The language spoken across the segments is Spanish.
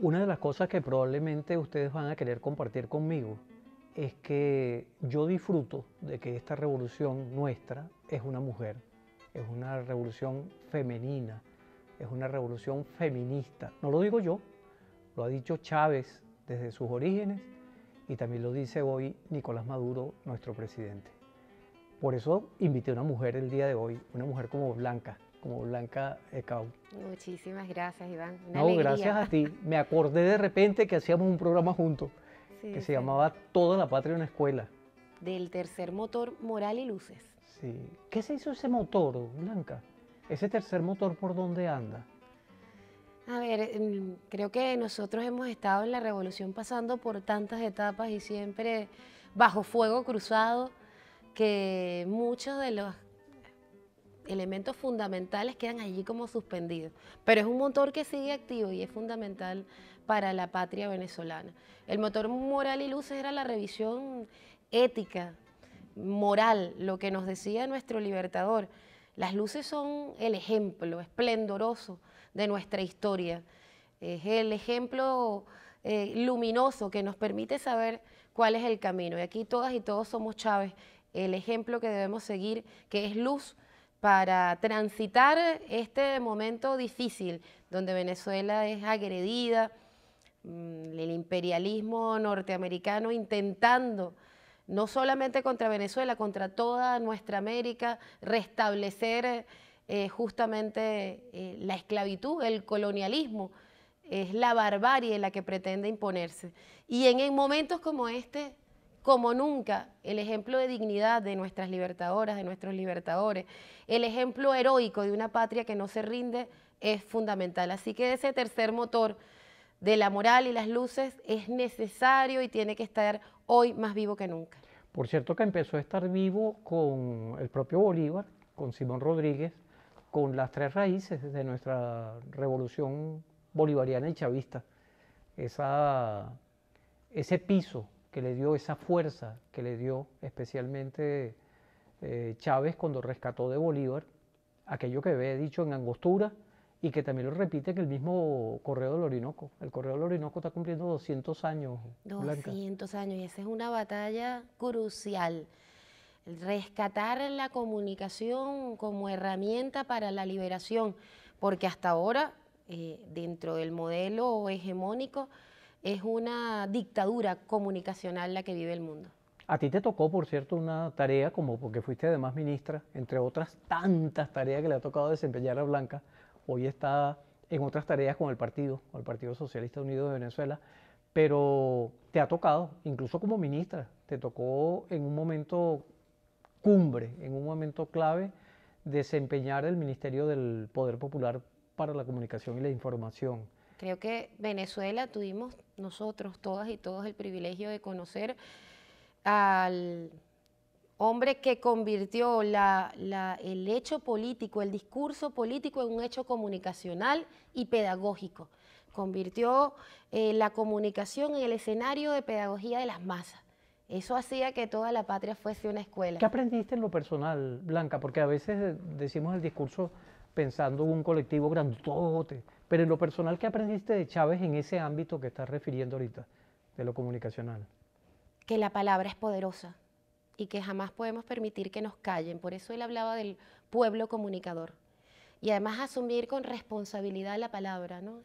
Una de las cosas que probablemente ustedes van a querer compartir conmigo es que yo disfruto de que esta revolución nuestra es una mujer, es una revolución femenina, es una revolución feminista. No lo digo yo, lo ha dicho Chávez desde sus orígenes y también lo dice hoy Nicolás Maduro, nuestro presidente. Por eso invité a una mujer el día de hoy, una mujer como Blanca Ecao. Muchísimas gracias, Iván. Una No, alegría. gracias a ti. Me acordé de repente que hacíamos un programa juntos Sí, que se sí. llamaba Toda la Patria en la Escuela. Del tercer motor Moral y Luces. Sí. ¿Qué se hizo ese motor, Blanca? Ese tercer motor, ¿por dónde anda? A ver, creo que nosotros hemos estado en la revolución pasando por tantas etapas y siempre bajo fuego cruzado, que muchos de los elementos fundamentales quedan allí como suspendidos. Pero es un motor que sigue activo y es fundamental para la patria venezolana. El motor Moral y Luces era la revisión ética, moral, lo que nos decía nuestro libertador. Las luces son el ejemplo esplendoroso de nuestra historia. Es el ejemplo luminoso que nos permite saber cuál es el camino. Y aquí todas y todos somos Chávez, el ejemplo que debemos seguir, que es luz para transitar este momento difícil, donde Venezuela es agredida, el imperialismo norteamericano intentando, no solamente contra Venezuela, contra toda nuestra América, restablecer justamente la esclavitud, el colonialismo, es la barbarie la que pretende imponerse. Y en momentos como este, como nunca, el ejemplo de dignidad de nuestras libertadoras, de nuestros libertadores, el ejemplo heroico de una patria que no se rinde es fundamental. Así que ese tercer motor de la moral y las luces es necesario y tiene que estar hoy más vivo que nunca. Por cierto que empezó a estar vivo con el propio Bolívar, con Simón Rodríguez, con las tres raíces de nuestra revolución bolivariana y chavista. Ese piso que le dio, esa fuerza que le dio especialmente Chávez cuando rescató de Bolívar, aquello que había dicho en Angostura y que también lo repite en el mismo Correo del Orinoco. El Correo del Orinoco está cumpliendo 200 años, Blanca. 200 años, y esa es una batalla crucial. Rescatar la comunicación como herramienta para la liberación, porque hasta ahora, dentro del modelo hegemónico, es una dictadura comunicacional la que vive el mundo. A ti te tocó, por cierto, una tarea, como porque fuiste además ministra, entre otras tantas tareas que le ha tocado desempeñar a Blanca. Hoy está en otras tareas con el Partido Socialista Unido de Venezuela, pero te ha tocado, incluso como ministra, te tocó en un momento cumbre, en un momento clave, desempeñar el Ministerio del Poder Popular para la Comunicación y la Información. Creo que Venezuela tuvimos nosotros, todas y todos, el privilegio de conocer al hombre que convirtió el hecho político, el discurso político en un hecho comunicacional y pedagógico. Convirtió la comunicación en el escenario de pedagogía de las masas. Eso hacía que toda la patria fuese una escuela. ¿Qué aprendiste en lo personal, Blanca? Porque a veces decimos el discurso pensando en un colectivo grandote, pero en lo personal, ¿qué aprendiste de Chávez en ese ámbito que estás refiriendo ahorita, de lo comunicacional? Que la palabra es poderosa y que jamás podemos permitir que nos callen. Por eso él hablaba del pueblo comunicador. Y además asumir con responsabilidad la palabra, ¿no?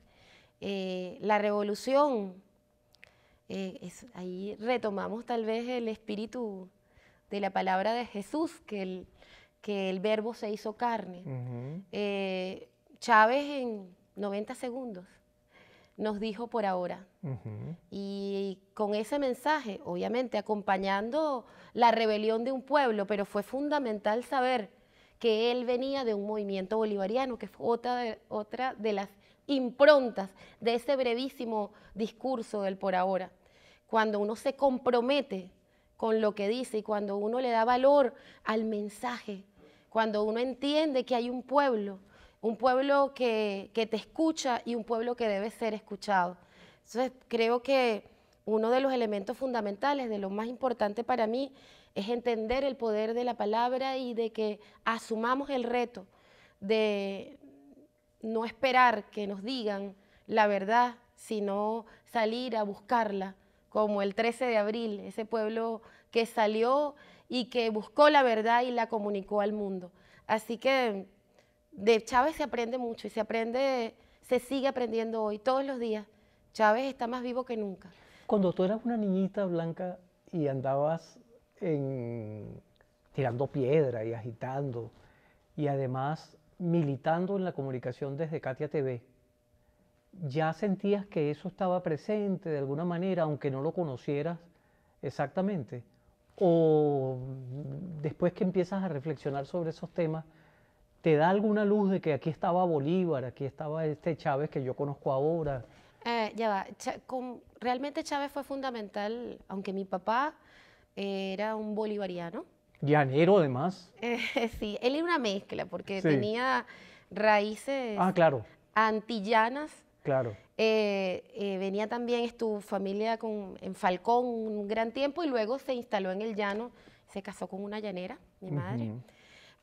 La revolución, ahí retomamos tal vez el espíritu de la palabra de Jesús, que el verbo se hizo carne. Chávez en 90 segundos nos dijo por ahora. Y con ese mensaje, obviamente acompañando la rebelión de un pueblo, pero fue fundamental saber que él venía de un movimiento bolivariano, que fue otra de las improntas de ese brevísimo discurso del por ahora. Cuando uno se compromete con lo que dice y cuando uno le da valor al mensaje, cuando uno entiende que hay un pueblo que te escucha y un pueblo que debe ser escuchado. Entonces creo que uno de los elementos fundamentales, de lo más importante para mí, es entender el poder de la palabra y de que asumamos el reto de no esperar que nos digan la verdad, sino salir a buscarla, como el 13 de abril, ese pueblo que salió y que buscó la verdad y la comunicó al mundo. Así que de Chávez se aprende mucho y se sigue aprendiendo hoy, todos los días. Chávez está más vivo que nunca. Cuando tú eras una niñita, Blanca, y andabas tirando piedra y agitando, y además militando en la comunicación desde Katia TV, ¿ya sentías que eso estaba presente de alguna manera, aunque no lo conocieras exactamente? ¿O después que empiezas a reflexionar sobre esos temas, te da alguna luz de que aquí estaba Bolívar, aquí estaba este Chávez que yo conozco ahora? Ya va, realmente Chávez fue fundamental, aunque mi papá era un bolivariano. Llanero además. Sí, él era una mezcla porque Sí. tenía raíces Claro, antillanas. claro. Venía también tu familia en Falcón un gran tiempo y luego se instaló en el llano, se casó con una llanera, mi madre,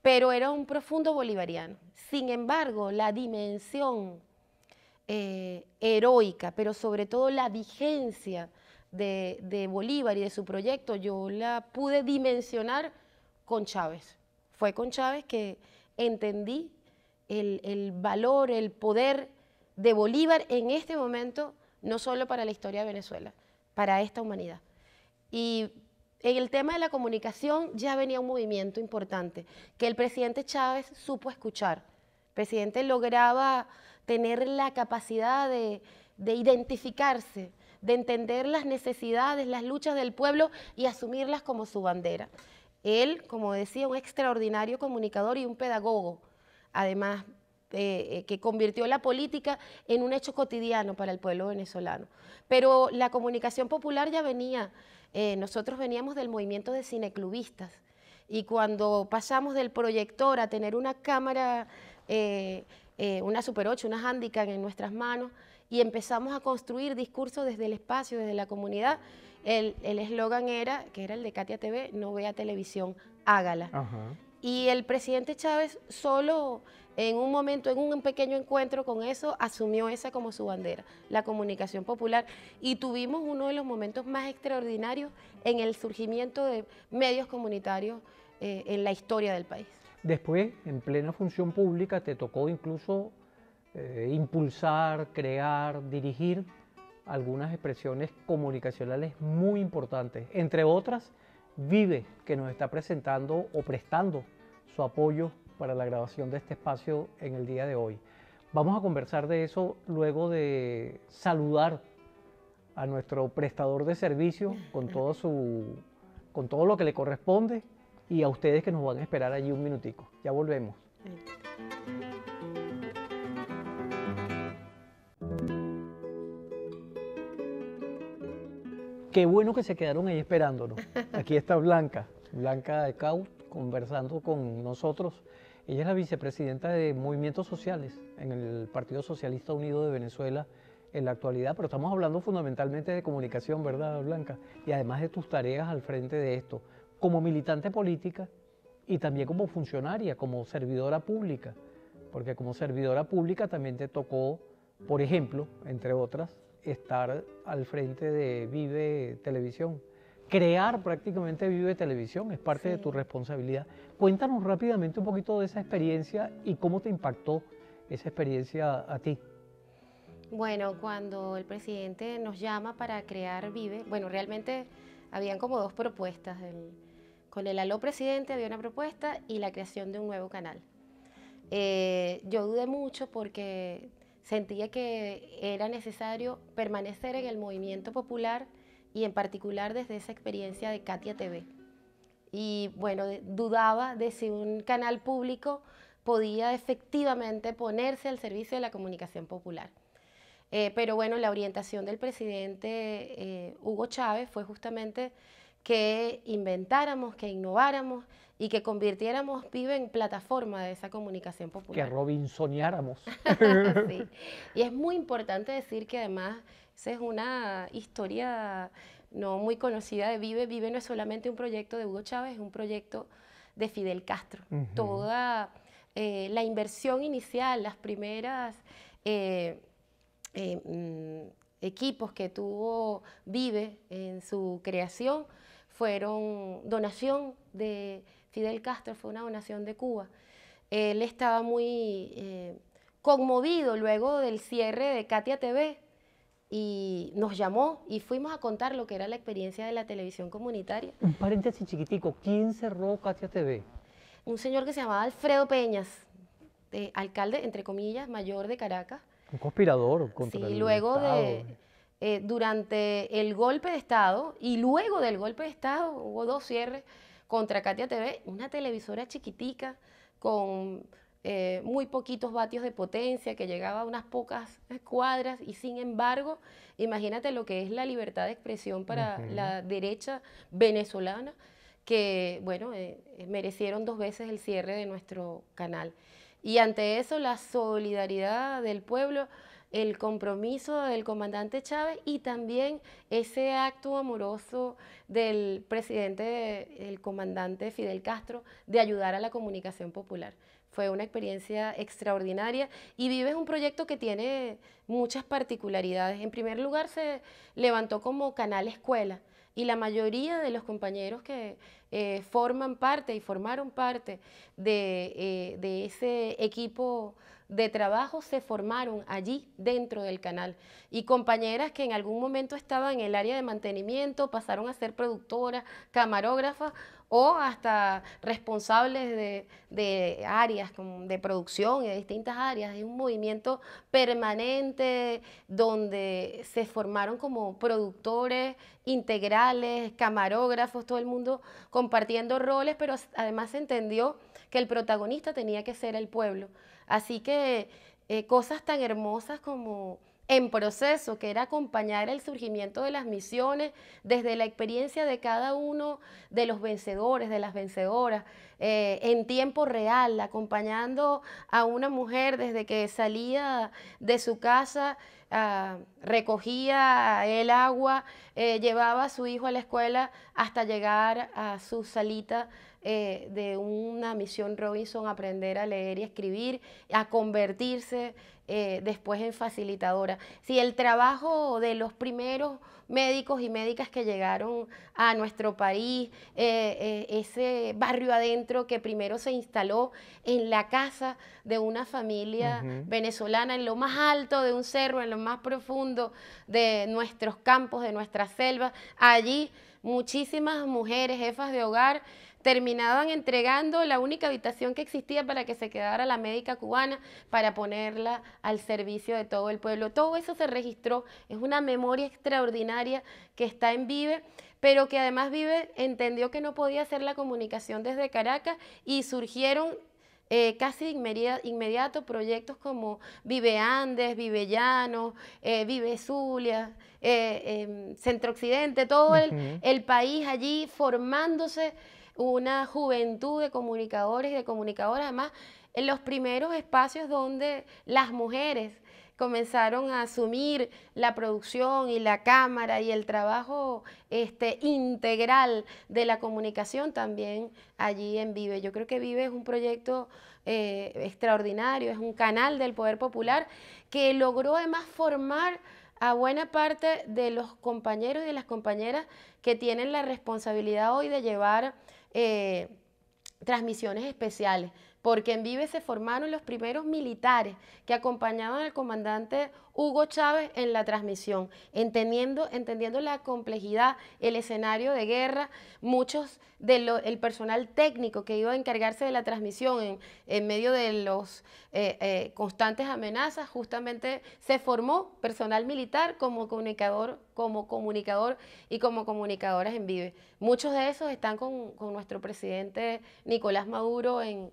pero era un profundo bolivariano. Sin embargo, la dimensión heroica, pero sobre todo la vigencia de Bolívar y de su proyecto, yo la pude dimensionar con Chávez. Fue con Chávez que entendí el valor, el poder de Bolívar en este momento, no solo para la historia de Venezuela, para esta humanidad. Y en el tema de la comunicación ya venía un movimiento importante, que el presidente Chávez supo escuchar. El presidente lograba tener la capacidad de identificarse, de entender las necesidades, las luchas del pueblo y asumirlas como su bandera. Él, como decía, un extraordinario comunicador y un pedagogo, además que convirtió la política en un hecho cotidiano para el pueblo venezolano. Pero la comunicación popular ya venía, nosotros veníamos del movimiento de cineclubistas y cuando pasamos del proyector a tener una cámara, una Super 8, una Handicap en nuestras manos y empezamos a construir discursos desde el espacio, desde la comunidad, el eslogan era, que era el de Katia TV, no vea televisión, hágala. Ajá. Y el presidente Chávez solo en un momento, en un pequeño encuentro con eso, asumió esa como su bandera, la comunicación popular. Y tuvimos uno de los momentos más extraordinarios en el surgimiento de medios comunitarios en la historia del país. Después, en plena función pública, te tocó incluso impulsar, crear, dirigir algunas expresiones comunicacionales muy importantes. Entre otras, Vive, que nos está presentando o prestando su apoyo para la grabación de este espacio en el día de hoy. Vamos a conversar de eso luego de saludar a nuestro prestador de servicio con todo lo que le corresponde y a ustedes que nos van a esperar allí un minutico. Ya volvemos. Qué bueno que se quedaron ahí esperándonos. Aquí está Blanca de Caut, conversando con nosotros. Ella es la vicepresidenta de Movimientos Sociales en el Partido Socialista Unido de Venezuela en la actualidad, pero estamos hablando fundamentalmente de comunicación, ¿verdad, Blanca? Y además de tus tareas al frente de esto, como militante política y también como funcionaria, como servidora pública, porque como servidora pública también te tocó, por ejemplo, entre otras, estar al frente de Vive Televisión. Crear prácticamente Vive Televisión es parte de tu responsabilidad. Cuéntanos rápidamente un poquito de esa experiencia y cómo te impactó esa experiencia a ti. Bueno, cuando el presidente nos llama para crear Vive, bueno, realmente habían como dos propuestas. Con el aló presidente había una propuesta y la creación de un nuevo canal. Yo dudé mucho porque sentía que era necesario permanecer en el movimiento popular y en particular desde esa experiencia de Katia TV. Y bueno, dudaba de si un canal público podía efectivamente ponerse al servicio de la comunicación popular. Pero bueno, la orientación del presidente Hugo Chávez fue justamente que inventáramos, que innováramos y que convirtiéramos Vive en plataforma de esa comunicación popular. Que robinsoniáramos. Sí. Y es muy importante decir que además esa es una historia no muy conocida de Vive. Vive no es solamente un proyecto de Hugo Chávez, es un proyecto de Fidel Castro. Toda la inversión inicial, las primeras equipos que tuvo Vive en su creación fueron donación de Fidel Castro, fue una donación de Cuba. Él estaba muy conmovido luego del cierre de Katia TV y nos llamó y fuimos a contar lo que era la experiencia de la televisión comunitaria. Un paréntesis chiquitico, ¿quién cerró Katia TV? Un señor que se llamaba Alfredo Peñas, alcalde, entre comillas, mayor de Caracas. Un conspirador contra el luego Estado. Durante el golpe de Estado y luego del golpe de Estado hubo 2 cierres contra Katia TV, una televisora chiquitica con muy poquitos vatios de potencia, que llegaba a unas pocas cuadras, y sin embargo, imagínate lo que es la libertad de expresión para la derecha venezolana, que bueno, merecieron 2 veces el cierre de nuestro canal. Y ante eso, la solidaridad del pueblo, el compromiso del comandante Chávez y también ese acto amoroso del presidente, el comandante Fidel Castro, de ayudar a la comunicación popular. Fue una experiencia extraordinaria y Vive es un proyecto que tiene muchas particularidades. En primer lugar, se levantó como canal escuela y la mayoría de los compañeros que forman parte y formaron parte de ese equipo de trabajo se formaron allí dentro del canal, y compañeras que en algún momento estaban en el área de mantenimiento pasaron a ser productoras, camarógrafas o hasta responsables de áreas de producción y de distintas áreas. Es un movimiento permanente donde se formaron como productores integrales, camarógrafos, todo el mundo compartiendo roles, pero además se entendió que el protagonista tenía que ser el pueblo. Así que cosas tan hermosas como en proceso, que era acompañar el surgimiento de las misiones desde la experiencia de cada uno de los vencedores, de las vencedoras, en tiempo real, acompañando a una mujer desde que salía de su casa, recogía el agua, llevaba a su hijo a la escuela hasta llegar a su salita de una misión Robinson, a aprender a leer y escribir, a convertirse después en facilitadora. Sí, el trabajo de los primeros médicos y médicas que llegaron a nuestro país, ese barrio adentro que primero se instaló en la casa de una familia venezolana, en lo más alto de un cerro, en lo más profundo de nuestros campos, de nuestras selvas. Allí muchísimas mujeres, jefas de hogar, terminaban entregando la única habitación que existía para que se quedara la médica cubana, para ponerla al servicio de todo el pueblo. Todo eso se registró, es una memoria extraordinaria que está en Vive, pero que además Vive entendió que no podía hacer la comunicación desde Caracas y surgieron casi de inmediato proyectos como Vive Andes, Vive Llano, Vive Zulia, Centro Occidente, todo el país allí formándose una juventud de comunicadores y de comunicadoras, además en los primeros espacios donde las mujeres comenzaron a asumir la producción y la cámara y el trabajo integral de la comunicación también allí en Vive. Yo creo que Vive es un proyecto extraordinario, es un canal del poder popular que logró además formar a buena parte de los compañeros y de las compañeras que tienen la responsabilidad hoy de llevar transmisiones especiales, porque en Vive se formaron los primeros militares que acompañaban al comandante Hugo Chávez en la transmisión, entendiendo la complejidad, el escenario de guerra. Muchos del personal técnico que iba a encargarse de la transmisión en medio de los constantes amenazas, justamente se formó personal militar como comunicador y como comunicadoras en Vive. Muchos de esos están con nuestro presidente Nicolás Maduro en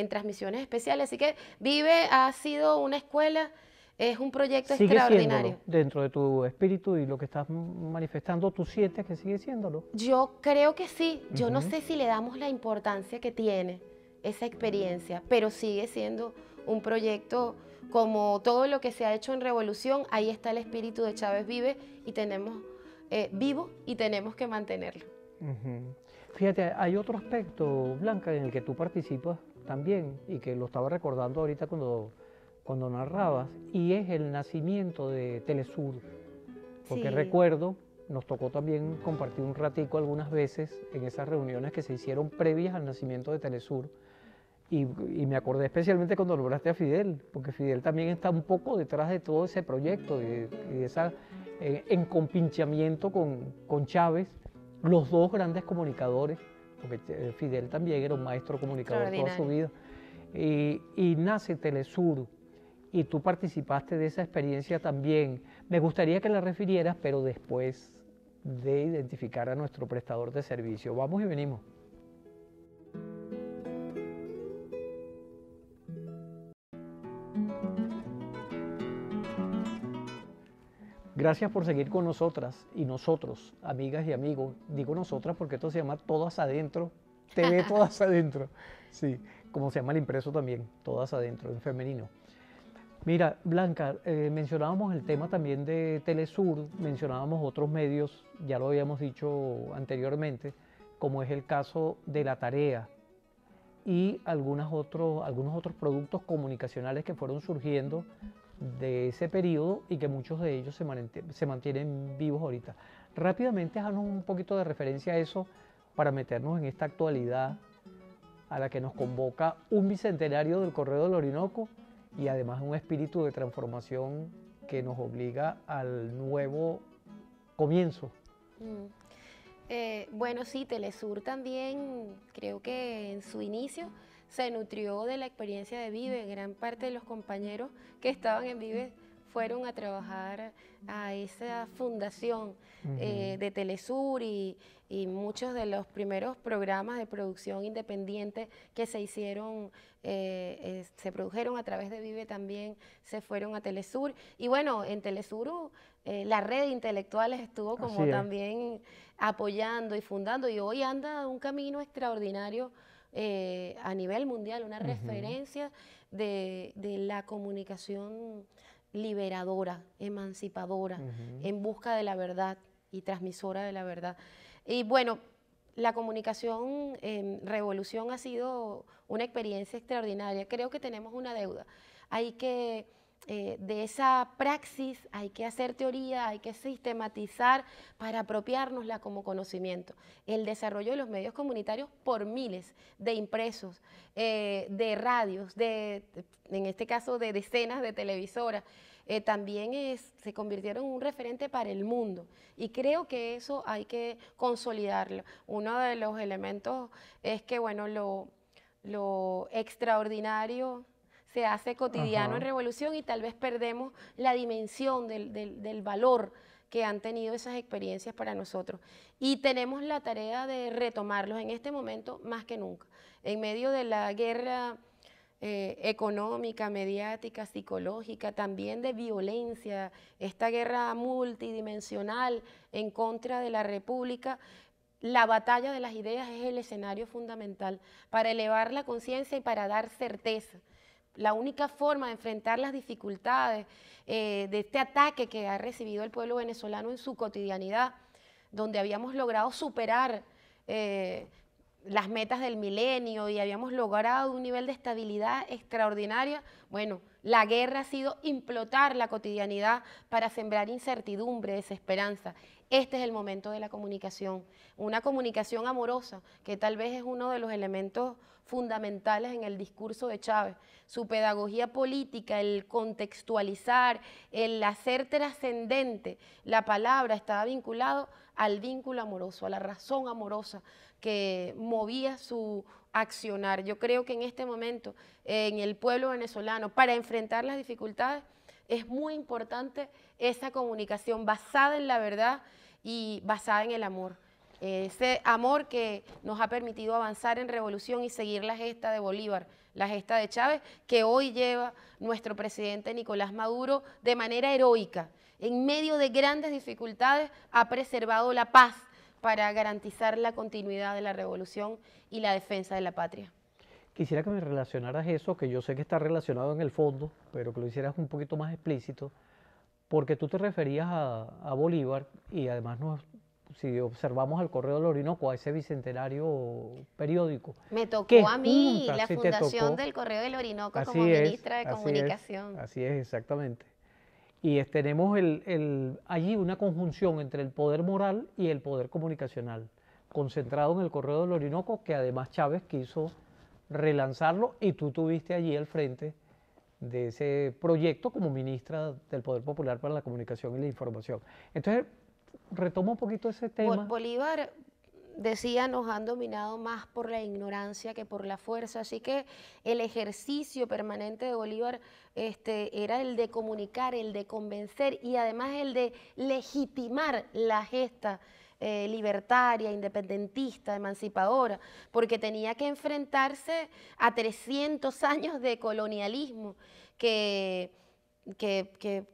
transmisiones especiales, así que Vive ha sido una escuela, es un proyecto extraordinario. ¿Sigue siéndolo dentro de tu espíritu y lo que estás manifestando, tú sientes que sigue siéndolo? Yo creo que sí, yo no sé si le damos la importancia que tiene esa experiencia, pero sigue siendo un proyecto como todo lo que se ha hecho en Revolución. Ahí está el espíritu de Chávez Vive y tenemos vivo y tenemos que mantenerlo. Ujú. Fíjate, hay otro aspecto, Blanca, en el que tú participas también y que lo estaba recordando ahorita cuando narrabas, y es el nacimiento de Telesur, porque Sí, recuerdo, nos tocó también compartir un ratico algunas veces en esas reuniones que se hicieron previas al nacimiento de Telesur, y me acordé especialmente cuando nombraste a Fidel, porque Fidel también está un poco detrás de todo ese proyecto y de ese encompinchamiento con Chávez, los dos grandes comunicadores, porque Fidel también era un maestro comunicador toda su extraordinario. vida, y nace Telesur, y tú participaste de esa experiencia también. Me gustaría que la refirieras, pero después de identificar a nuestro prestador de servicio. Vamos y venimos. Gracias por seguir con nosotras y nosotros, amigas y amigos. Digo nosotras porque esto se llama Todas Adentro, TV Todas Adentro. Sí, como se llama el impreso también, Todas Adentro, en femenino. Mira, Blanca, mencionábamos el tema también de Telesur, mencionábamos otros medios, ya lo habíamos dicho anteriormente, como es el caso de La Tarea y algunos otros productos comunicacionales que fueron surgiendo de ese periodo y que muchos de ellos se mantienen vivos ahorita. Rápidamente, haznos un poquito de referencia a eso para meternos en esta actualidad a la que nos convoca un bicentenario del Correo del Orinoco y además un espíritu de transformación que nos obliga al nuevo comienzo. Mm. Bueno, sí, Telesur también creo que en su inicio se nutrió de la experiencia de Vive. Gran parte de los compañeros que estaban en Vive fueron a trabajar a esa fundación Ujú. de Telesur y muchos de los primeros programas de producción independiente que se hicieron, se produjeron a través de Vive también se fueron a Telesur. Y bueno, en Telesur la red de intelectuales estuvo Así como es. también apoyando y fundando, y hoy anda un camino extraordinario a nivel mundial, una Ujú. referencia de la comunicación liberadora, emancipadora, Ujú. en busca de la verdad y transmisora de la verdad. Y bueno, la comunicación en Revolución ha sido una experiencia extraordinaria. Creo que tenemos una deuda. Hay que de esa praxis hay que hacer teoría, hay que sistematizar para apropiárnosla como conocimiento. El desarrollo de los medios comunitarios por miles de impresos, de radios, en este caso de decenas de televisoras, también se convirtieron en un referente para el mundo. Y creo que eso hay que consolidarlo. Uno de los elementos es que, bueno, lo extraordinario se hace cotidiano en Ajá. Revolución y tal vez perdemos la dimensión del valor que han tenido esas experiencias para nosotros. Y tenemos la tarea de retomarlos en este momento más que nunca. En medio de la guerra económica, mediática, psicológica, también de violencia, esta guerra multidimensional en contra de la República, la batalla de las ideas es el escenario fundamental para elevar la conciencia y para dar certeza. La única forma de enfrentar las dificultades de este ataque que ha recibido el pueblo venezolano en su cotidianidad, donde habíamos logrado superar eh, las metas del milenio y habíamos logrado un nivel de estabilidad extraordinaria, bueno, la guerra ha sido implotar la cotidianidad para sembrar incertidumbre, desesperanza. Este es el momento de la comunicación, una comunicación amorosa, que tal vez es uno de los elementos fundamentales en el discurso de Chávez. Su pedagogía política, el contextualizar, el hacer trascendente la palabra estaba vinculado al vínculo amoroso, a la razón amorosa que movía su accionar. Yo creo que en este momento, en el pueblo venezolano, para enfrentar las dificultades, es muy importante esa comunicación basada en la verdad y basada en el amor. Ese amor que nos ha permitido avanzar en revolución y seguir la gesta de Bolívar, la gesta de Chávez, que hoy lleva nuestro presidente Nicolás Maduro de manera heroica. En medio de grandes dificultades ha preservado la paz para garantizar la continuidad de la revolución y la defensa de la patria. Quisiera que me relacionaras eso, que yo sé que está relacionado en el fondo, pero que lo hicieras un poquito más explícito, porque tú te referías a Bolívar y además si observamos al Correo del Orinoco, a ese bicentenario periódico, Me que tocó a mí junta, la si te fundación tocó, del Correo del Orinoco como así es, ministra de así es, Comunicación. así es exactamente. Y tenemos allí una conjunción entre el poder moral y el poder comunicacional, concentrado en el Correo del Orinoco, que además Chávez quiso relanzarlo y tú tuviste allí al frente de ese proyecto como ministra del Poder Popular para la Comunicación y la Información. Entonces, retomo un poquito ese tema. Bolívar decía, nos han dominado más por la ignorancia que por la fuerza, así que el ejercicio permanente de Bolívar era el de comunicar, el de convencer y además el de legitimar la gesta libertaria, independentista, emancipadora, porque tenía que enfrentarse a 300 años de colonialismo que, que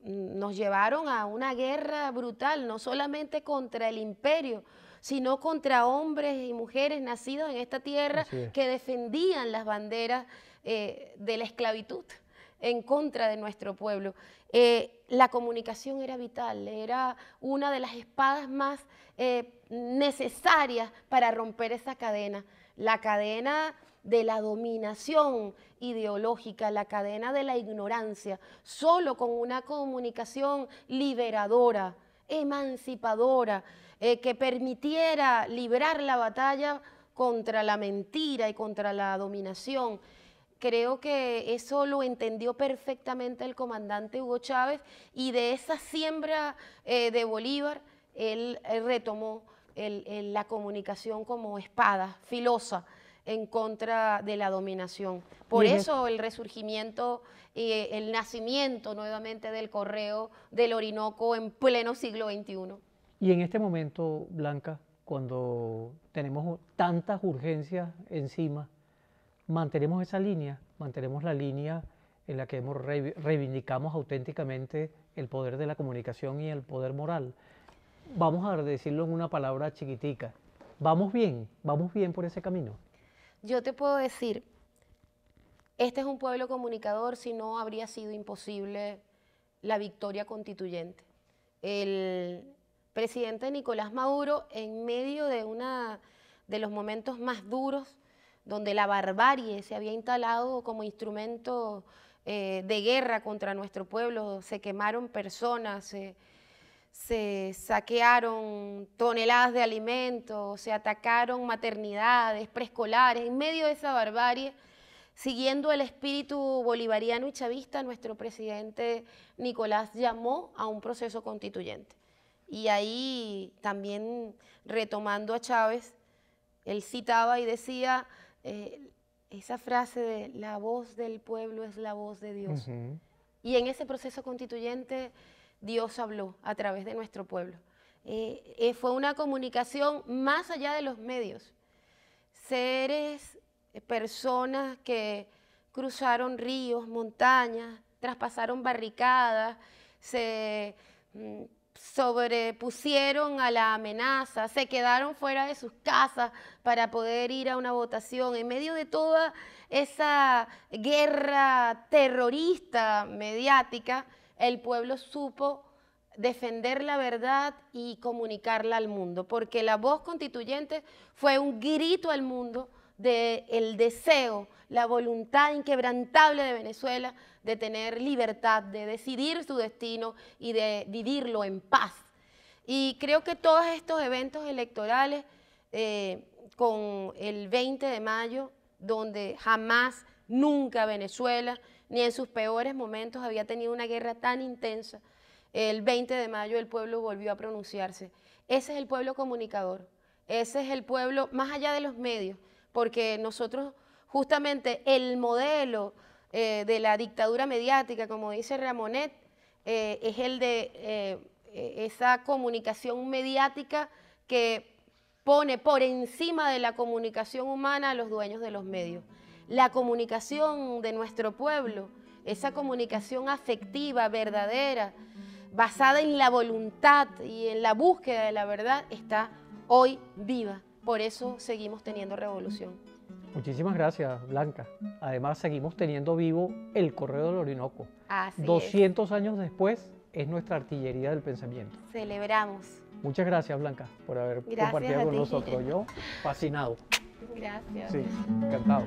nos llevaron a una guerra brutal, no solamente contra el imperio, sino contra hombres y mujeres nacidos en esta tierra que defendían las banderas de la esclavitud en contra de nuestro pueblo. La comunicación era vital, era una de las espadas más necesarias para romper esa cadena, la cadena de la dominación ideológica, la cadena de la ignorancia. Solo con una comunicación liberadora, emancipadora, que permitiera librar la batalla contra la mentira y contra la dominación. Creo que eso lo entendió perfectamente el comandante Hugo Chávez y de esa siembra de Bolívar, él retomó la comunicación como espada filosa en contra de la dominación. Por eso el resurgimiento y el nacimiento nuevamente del Correo del Orinoco en pleno siglo XXI. Y en este momento, Blanca, cuando tenemos tantas urgencias encima, mantenemos esa línea, mantenemos la línea en la que reivindicamos auténticamente el poder de la comunicación y el poder moral. Vamos a decirlo en una palabra chiquitica. Vamos bien por ese camino. Yo te puedo decir, este es un pueblo comunicador, si no habría sido imposible la victoria constituyente. El presidente Nicolás Maduro, en medio de los momentos más duros, donde la barbarie se había instalado como instrumento de guerra contra nuestro pueblo, se quemaron personas, se saquearon toneladas de alimentos, se atacaron maternidades, preescolares. En medio de esa barbarie, siguiendo el espíritu bolivariano y chavista, nuestro presidente Nicolás llamó a un proceso constituyente. Y ahí también, retomando a Chávez, él citaba y decía esa frase de la voz del pueblo es la voz de Dios. Y en ese proceso constituyente Dios habló a través de nuestro pueblo. Fue una comunicación más allá de los medios. Seres, personas que cruzaron ríos, montañas, traspasaron barricadas, se sobrepusieron a la amenaza, se quedaron fuera de sus casas para poder ir a una votación. En medio de toda esa guerra terrorista mediática, el pueblo supo defender la verdad y comunicarla al mundo, porque la voz constituyente fue un grito al mundo del deseo, la voluntad inquebrantable de Venezuela de tener libertad, de decidir su destino y de vivirlo en paz. Y creo que todos estos eventos electorales, con el 20 de mayo, donde jamás, nunca Venezuela, ni en sus peores momentos había tenido una guerra tan intensa, el 20 de mayo el pueblo volvió a pronunciarse. Ese es el pueblo comunicador, ese es el pueblo más allá de los medios, porque nosotros justamente el modelo de la dictadura mediática, como dice Ramonet, es el de esa comunicación mediática que pone por encima de la comunicación humana a los dueños de los medios. La comunicación de nuestro pueblo, esa comunicación afectiva, verdadera, basada en la voluntad y en la búsqueda de la verdad, está hoy viva. Por eso seguimos teniendo revolución. Muchísimas gracias, Blanca. Además, seguimos teniendo vivo el Correo del Orinoco. Así 200 años después es nuestra artillería del pensamiento. Celebramos. Muchas gracias, Blanca, por haber Gracias compartido a con ti. nosotros. Yo, fascinado. Gracias. Sí, encantado.